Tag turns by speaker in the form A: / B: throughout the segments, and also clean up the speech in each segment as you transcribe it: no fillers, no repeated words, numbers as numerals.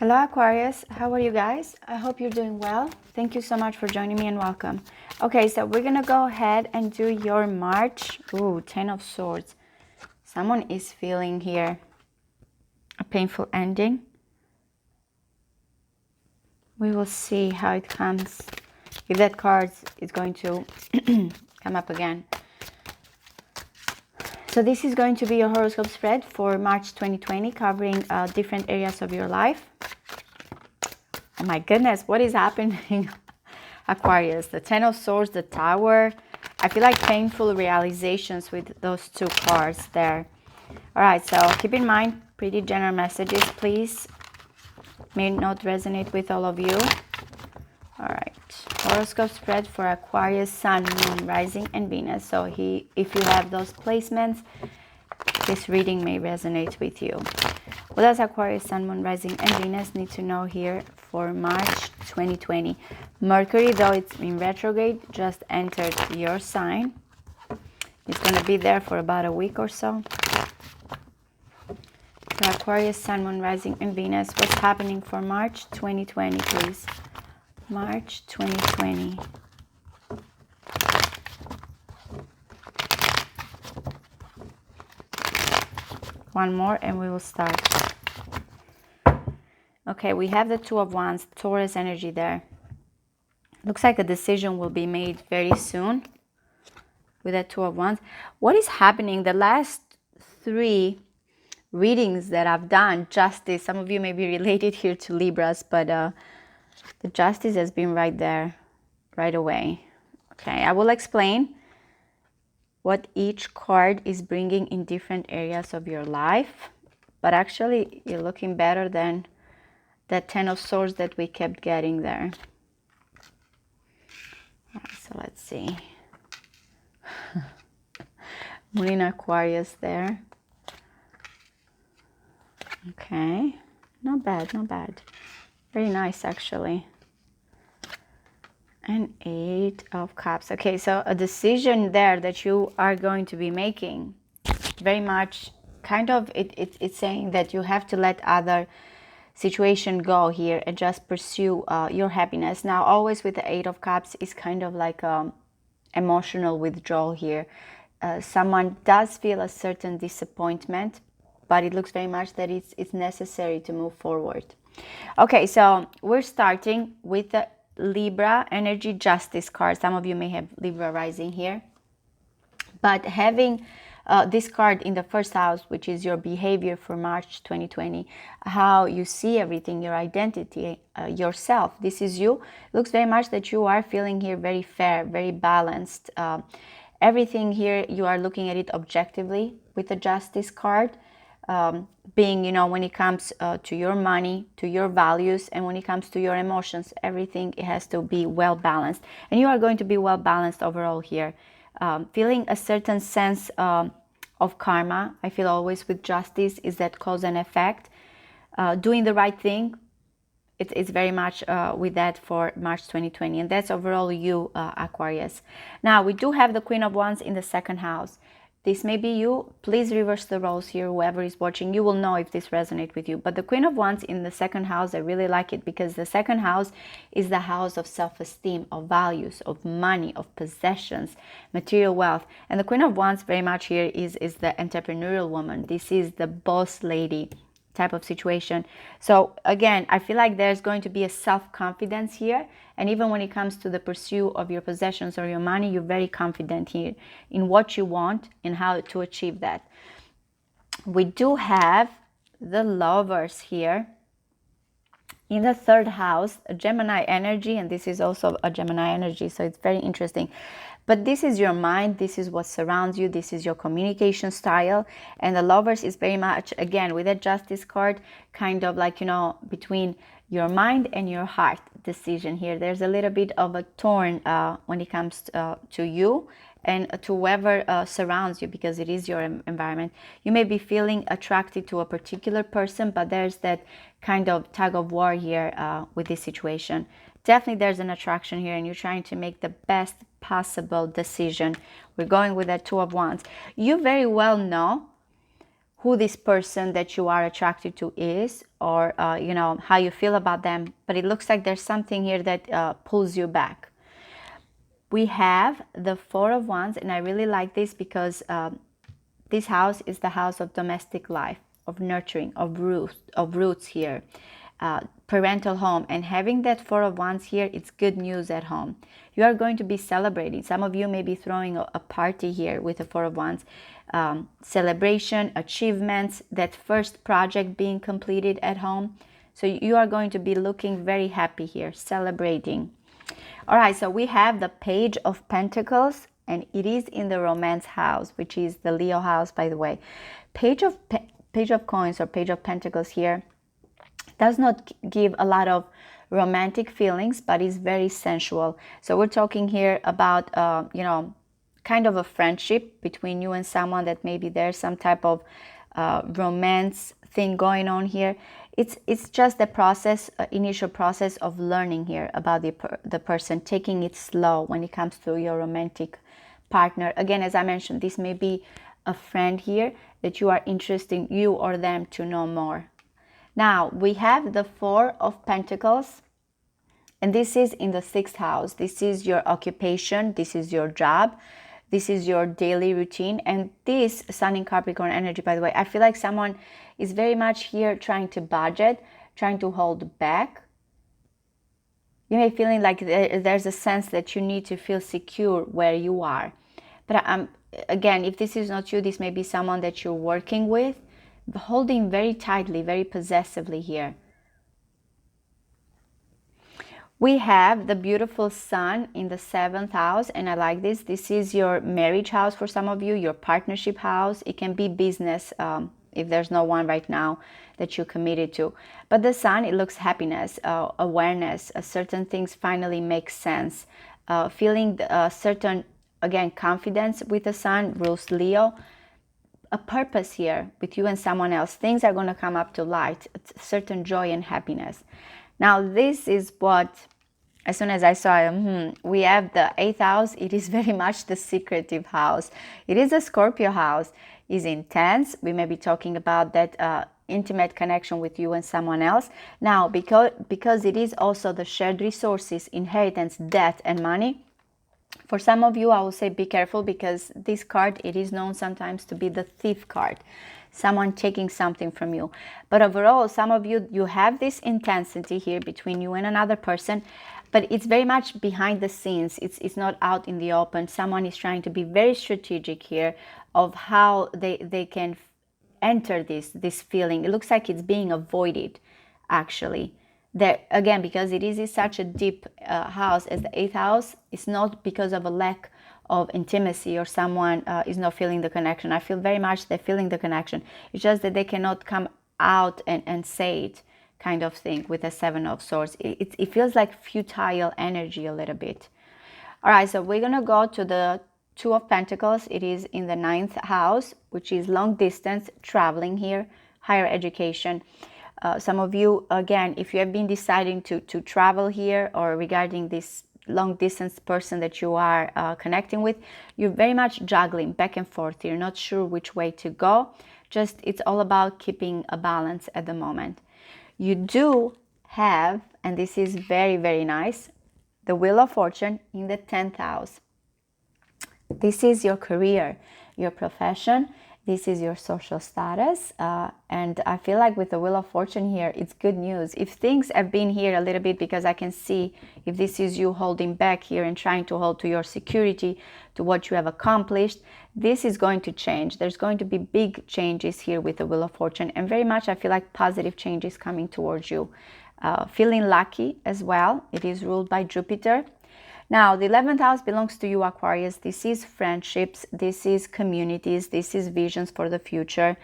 A: Hello Aquarius, how are you guys? I hope you're doing well. Thank you so much for joining me and welcome. Okay, so we're gonna go ahead and do your March. Ooh, 10 of Swords. Someone is feeling here a painful ending. We will see how it comes. If that card is going to come up again. So this is going to be your horoscope spread for March 2020, covering different areas of your life. Oh my goodness, what is happening? Aquarius, the 10 of Swords, the Tower. I feel like painful realizations with those two cards there. All right, so keep in mind, pretty general messages, please. May not resonate with all of you. All right, horoscope spread for Aquarius, Sun, Moon, Rising, and Venus. So if you have those placements, this reading may resonate with you. What does Aquarius, Sun, Moon, Rising, and Venus need to know here for March 2020? Mercury, though it's in retrograde, just entered your sign. It's going to be there for about a week or so. So Aquarius, Sun, Moon, Rising, and Venus. What's happening for March 2020, please? March 2020. One more and we will start. Okay, we have the Two of Wands, Taurus energy there. Looks like a decision will be made very soon with that Two of Wands. What is happening? The last three readings that I've done, Justice, some of you may be related here to Libras, but the Justice has been right there, right away. Okay, I will explain what each card is bringing in different areas of your life. But actually, you're looking better than that 10 of Swords that we kept getting there. All right, so let's see. Moon in Aquarius there. Okay, not bad, not bad. Very nice, actually. And 8 of Cups. Okay, so a decision there that you are going to be making. Very much, kind of, it's saying that you have to let other situation go here and just pursue your happiness. Now, always with the 8 of Cups is kind of like emotional withdrawal here. Someone does feel a certain disappointment, but it looks very much that it's necessary to move forward. Okay, so we're starting with the Libra energy Justice card. Some of you may have Libra rising here, but having this card in the first house, which is your behavior for March 2020, how you see everything, your identity, yourself, this is you. It looks very much that you are feeling here very fair, very balanced. Everything here, you are looking at it objectively with the Justice card. Being, you know, when it comes to your money, to your values, and when it comes to your emotions, everything it has to be well balanced. And you are going to be well balanced overall here. Feeling a certain sense of karma, I feel always with Justice, is that cause and effect. Doing the right thing, it's very much with that for March 2020. And that's overall you, Aquarius. Now, we do have the Queen of Wands in the second house. This may be you. Please reverse the roles here. Whoever is watching, you will know if this resonates with you. But the Queen of Wands in the second house, I really like it because the second house is the house of self-esteem, of values, of money, of possessions, material wealth. And the Queen of Wands very much here is the entrepreneurial woman. This is the boss lady type of situation. So again, I feel like there's going to be a self-confidence here. And even when it comes to the pursuit of your possessions or your money, you're very confident here in what you want and how to achieve that. We do have the Lovers here in the third house, a Gemini energy, and this is also a Gemini energy, so it's very interesting. But this is your mind, this is what surrounds you, this is your communication style. And the Lovers is very much, again, with a Justice card, kind of like, you know, between your mind and your heart decision here. There's a little bit of a torn when it comes to you and to whoever surrounds you, because it is your environment. You may be feeling attracted to a particular person, but there's that kind of tug of war here with this situation. Definitely there's an attraction here and you're trying to make the best possible decision. We're going with that Two of Wands. You very well know who this person that you are attracted to is, or you know, how you feel about them, but it looks like there's something here that pulls you back. We have the Four of Wands, and I really like this because this house is the house of domestic life, of nurturing, of roots here, parental home. And having that Four of Wands here, it's good news at home. You are going to be celebrating. Some of you may be throwing a party here with the Four of Wands. Celebration, achievements, that first project being completed at home. So you are going to be looking very happy here, celebrating. All right, so we have the Page of Pentacles, and it is in the romance house, which is the Leo house, by the way. Page of Coins or Page of Pentacles here does not give a lot of romantic feelings, but is very sensual. So we're talking here about, you know, kind of a friendship between you and someone, that maybe there's some type of romance thing going on here. It's just the process, initial process of learning here about the person, taking it slow when it comes to your romantic partner. Again, as I mentioned, this may be a friend here that you are interested in, you or them, to know more. Now we have the Four of Pentacles, and this is in the 6th house. This is your occupation, this is your job, this is your daily routine. And this Sun in Capricorn energy, by the way, I feel like someone is very much here trying to budget, trying to hold back. You may be feeling like there's a sense that you need to feel secure where you are. But again, if this is not you, this may be someone that you're working with, holding very tightly, very possessively here. We have the beautiful Sun in the 7th house, and I like this. This is your marriage house for some of you, your partnership house. It can be business if there's no one right now that you're committed to. But the Sun, it looks happiness, awareness, certain things finally make sense. Feeling certain, again, confidence with the Sun, rules Leo. A purpose here with you and someone else. Things are going to come up to light, certain joy and happiness. Now, this is what, as soon as I saw it, we have the 8th house. It is very much the secretive house. It is a Scorpio house. It's intense. We may be talking about that intimate connection with you and someone else. Now, because it is also the shared resources, inheritance, death, and money, for some of you, I will say be careful, because this card, it is known sometimes to be the thief card. Someone taking something from you. But overall, some of you, you have this intensity here between you and another person, but it's very much behind the scenes. It's not out in the open. Someone is trying to be very strategic here of how they can enter this feeling. It looks like it's being avoided, actually. That, again, because it is such a deep house as the 8th house, it's not because of a lack of intimacy or someone is not feeling the connection. I feel very much they're feeling the connection. It's just that they cannot come out and say it, kind of thing, with the 7 of Swords. It feels like futile energy a little bit. All right, so we're going to go to the 2 of Pentacles. It is in the 9th house, which is long distance, traveling here, higher education. Some of you, again, if you have been deciding to travel here, or regarding this long distance person that you are connecting with, you're very much juggling back and forth. You're not sure which way to go. Just, it's all about keeping a balance at the moment. You do have, and this is very, very nice, the Wheel of Fortune in the 10th house. This is your career, your profession. This is your social status, and I feel like with the Wheel of Fortune here, it's good news. If things have been here a little bit, because I can see if this is you holding back here and trying to hold to your security, to what you have accomplished, this is going to change. There's going to be big changes here with the Wheel of Fortune, and very much I feel like positive changes coming towards you. Feeling lucky as well. It is ruled by Jupiter. Now, the 11th house belongs to you, Aquarius. This is friendships, this is communities, this is visions for the future.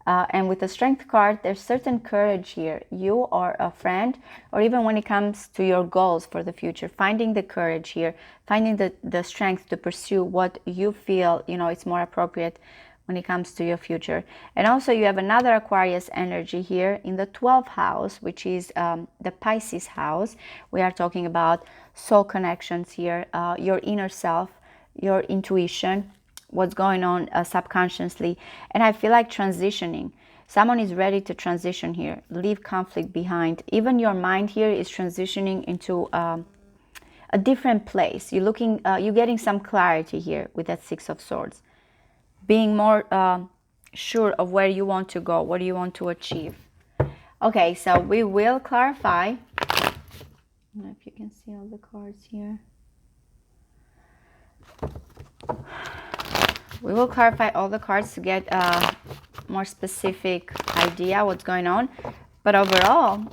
A: And with the Strength card, there's certain courage here. You or a friend, or even when it comes to your goals for the future, finding the courage here, finding the strength to pursue what you feel, you know, it's more appropriate when it comes to your future. And also you have another Aquarius energy here in the 12th house, which is the Pisces house. We are talking about soul connections here, your inner self, your intuition, what's going on subconsciously. And I feel like transitioning. Someone is ready to transition here, leave conflict behind. Even your mind here is transitioning into a different place. You're getting some clarity here with that Six of Swords, being more sure of where you want to go, what do you want to achieve. Okay, so we will clarify. I don't know if you can see all the cards here. We will clarify all the cards to get a more specific idea what's going on. But overall,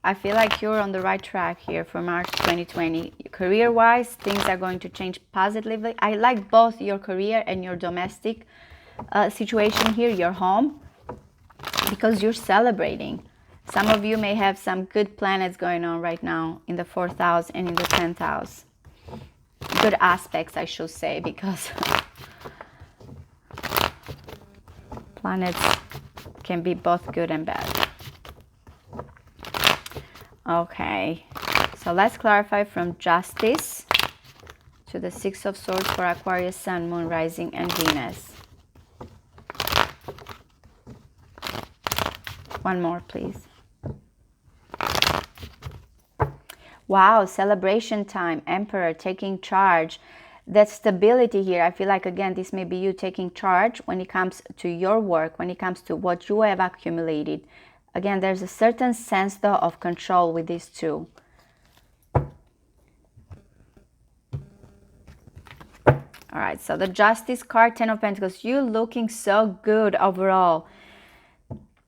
A: I feel like you're on the right track here for March 2020. Career-wise, things are going to change positively. I like both your career and your domestic situation here, your home, because you're celebrating. Some of you may have some good planets going on right now in the 4th house and in the 10th house. Good aspects, I should say, because planets can be both good and bad. Okay, so let's clarify from Justice to the Six of Swords for Aquarius, Sun, Moon, Rising, and Venus. One more, please. Wow, celebration time, Emperor, taking charge. That stability here, I feel like, again, this may be you taking charge when it comes to your work, when it comes to what you have accumulated. Again, there's a certain sense, though, of control with these two. All right, so the Justice card, 10 of Pentacles, you're looking so good overall.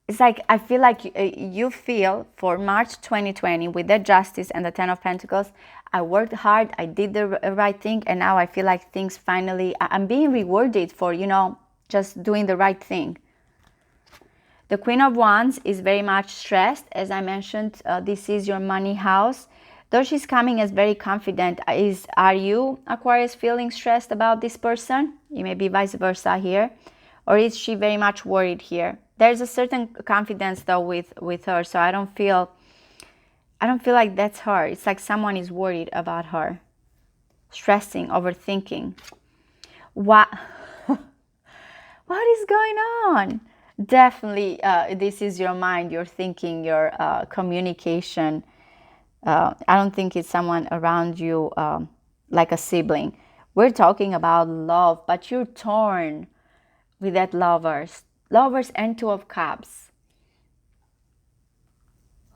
A: It's like, I feel like you feel for March 2020 with the Justice and the 10 of Pentacles, I worked hard, I did the right thing, and now I feel like things finally, I'm being rewarded for, you know, just doing the right thing. The Queen of Wands is very much stressed. As I mentioned, this is your money house. Though she's coming as very confident, are you, Aquarius, feeling stressed about this person? It may be vice versa here. Or is she very much worried here? There's a certain confidence, though, with her, so I don't feel like that's her. It's like someone is worried about her. Stressing, overthinking. What is going on? Definitely, this is your mind, your thinking, your communication. I don't think it's someone around you like a sibling. We're talking about love, but you're torn with that Lovers. Lovers and Two of Cups.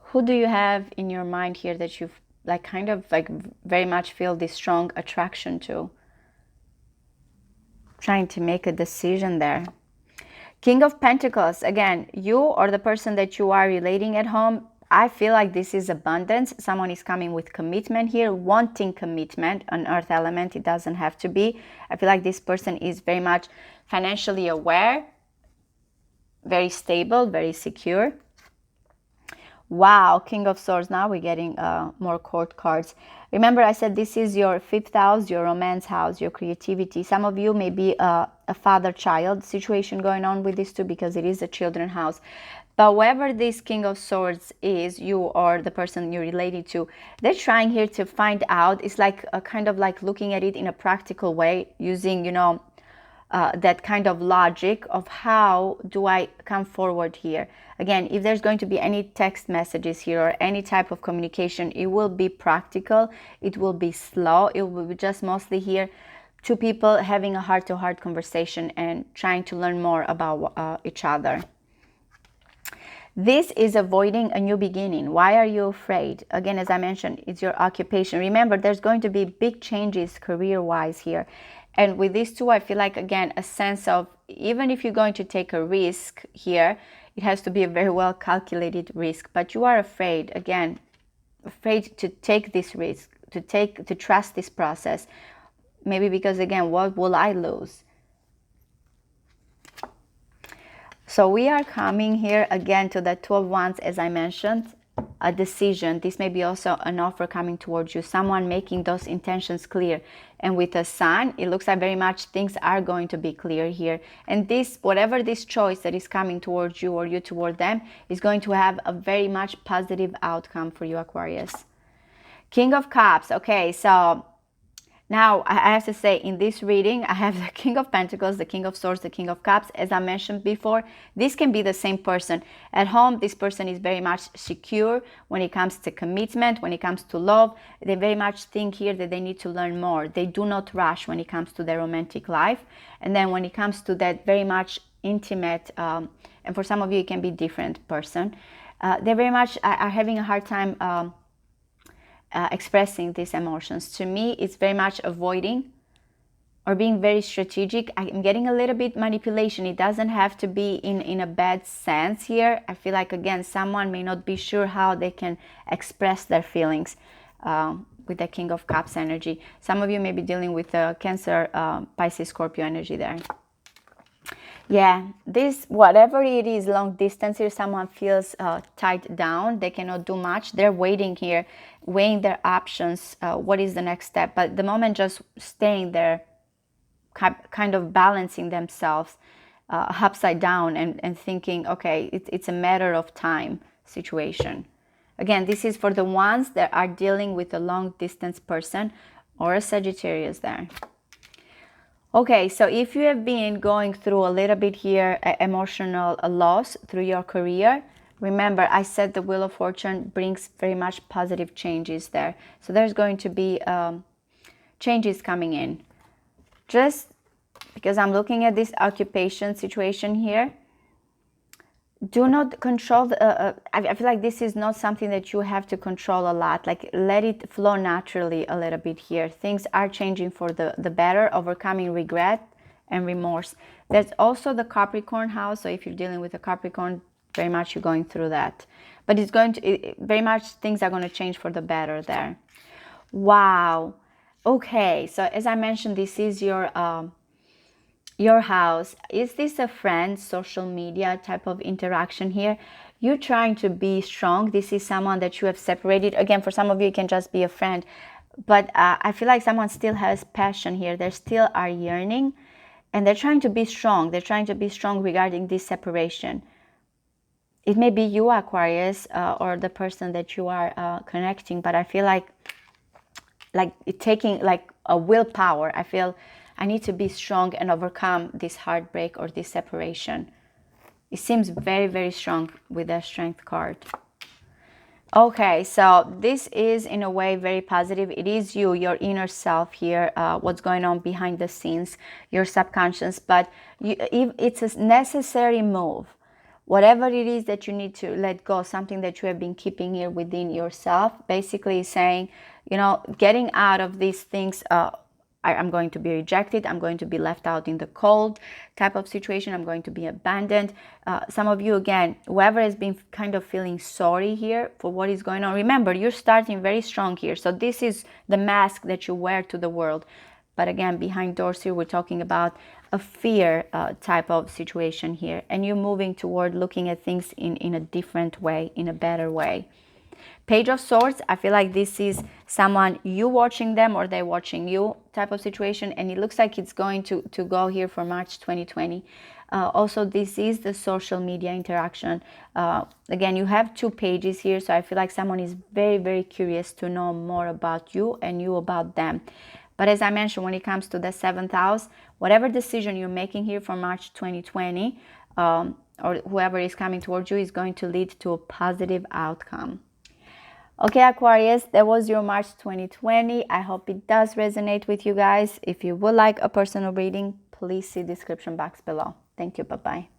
A: Who do you have in your mind here that you like kind of like very much feel this strong attraction to? Trying to make a decision there. King of Pentacles, again, you or the person that you are relating at home, I feel like this is abundance. Someone is coming with commitment here, wanting commitment, an earth element. It doesn't have to be. I feel like this person is very much financially aware, very stable, very secure. Wow, King of Swords. Now we're getting more court cards. Remember, I said this is your 5th house, your romance house, your creativity. Some of you may be a father-child situation going on with this too, because it is a children house. But whoever this King of Swords is, you or the person you're related to, they're trying here to find out. It's like a kind of like looking at it in a practical way, using, you know, that kind of logic of how do I come forward here. Again, if there's going to be any text messages here or any type of communication, it will be practical, it will be slow, it will be just mostly here two people having a heart-to-heart conversation and trying to learn more about each other. This is avoiding a new beginning. Why are you afraid? Again, as I mentioned, it's your occupation. Remember, there's going to be big changes career-wise here. And with these two, I feel like, again, a sense of, even if you're going to take a risk here, it has to be a very well calculated risk. But you are afraid, again, afraid to take this risk, to trust this process. Maybe because, again, what will I lose? So we are coming here again to the Two of Wands, as I mentioned, a decision. This may be also an offer coming towards you, someone making those intentions clear. And with the Sun, it looks like very much things are going to be clear here. And this, whatever this choice that is coming towards you or you toward them, is going to have a very much positive outcome for you, Aquarius. King of Cups. Okay, so Now, I have to say, in this reading, I have the King of Pentacles, the King of Swords, the King of Cups. As I mentioned before, this can be the same person. At home, this person is very much secure when it comes to commitment, when it comes to love. They very much think here that they need to learn more. They do not rush when it comes to their romantic life. And then when it comes to that very much intimate, and for some of you, it can be different person, they very much are having a hard time expressing these emotions. To me, it's very much avoiding or being very strategic. I'm getting a little bit manipulation. It doesn't have to be in a bad sense here. I feel like, again, someone may not be sure how they can express their feelings with the King of Cups energy. Some of you may be dealing with Cancer, Pisces, Scorpio energy there. Yeah, this, whatever it is, long distance here, someone feels tied down. They cannot do much. They're waiting here, weighing their options. What is the next step? But the moment just staying there, kind of balancing themselves upside down and thinking, okay, it's a matter of time situation. Again, this is for the ones that are dealing with a long distance person or a Sagittarius there. Okay, so if you have been going through a little bit here, emotional loss through your career, remember I said the Wheel of Fortune brings very much positive changes there. So there's going to be changes coming in. Just because I'm looking at this occupation situation here, do not control I feel like this is not something that you have to control a lot. Like, let it flow naturally a little bit here. Things are changing for the better, overcoming regret and remorse. There's also the Capricorn house, so if you're dealing with a Capricorn, very much you're going through that, but it's going to very much things are going to change for the better there. Wow. Okay, so as I mentioned, this is your house. Is this a friend, social media type of interaction here? You're trying to be strong. This is someone that you have separated. Again, for some of you, it can just be a friend. But I feel like someone still has passion here. They still are yearning. And they're trying to be strong. They're trying to be strong regarding this separation. It may be you, Aquarius, or the person that you are connecting. But I feel like it taking like a willpower. I feel I need to be strong and overcome this heartbreak or this separation. It seems very, very strong with the Strength card. Okay, so this is in a way very positive. It is you, your inner self here, what's going on behind the scenes, your subconscious. But it's a necessary move. Whatever it is that you need to let go, something that you have been keeping here within yourself, basically saying, you know, getting out of these things. I'm going to be rejected. I'm going to be left out in the cold type of situation. I'm going to be abandoned. Some of you, again, whoever has been kind of feeling sorry here for what is going on. Remember, you're starting very strong here. So this is the mask that you wear to the world. But again, behind doors here, we're talking about a fear type of situation here. And you're moving toward looking at things in a different way, in a better way. Page of Swords, I feel like this is someone you watching them or they watching you type of situation. And it looks like it's going to go here for March 2020. Also, this is the social media interaction. Again, you have 2 pages here. So I feel like someone is very, very curious to know more about you and you about them. But as I mentioned, when it comes to the 7th house, whatever decision you're making here for March 2020, or whoever is coming towards you, is going to lead to a positive outcome. Okay, Aquarius, that was your March 2020. I hope it does resonate with you guys. If you would like a personal reading, please see the description box below. Thank you. Bye-bye.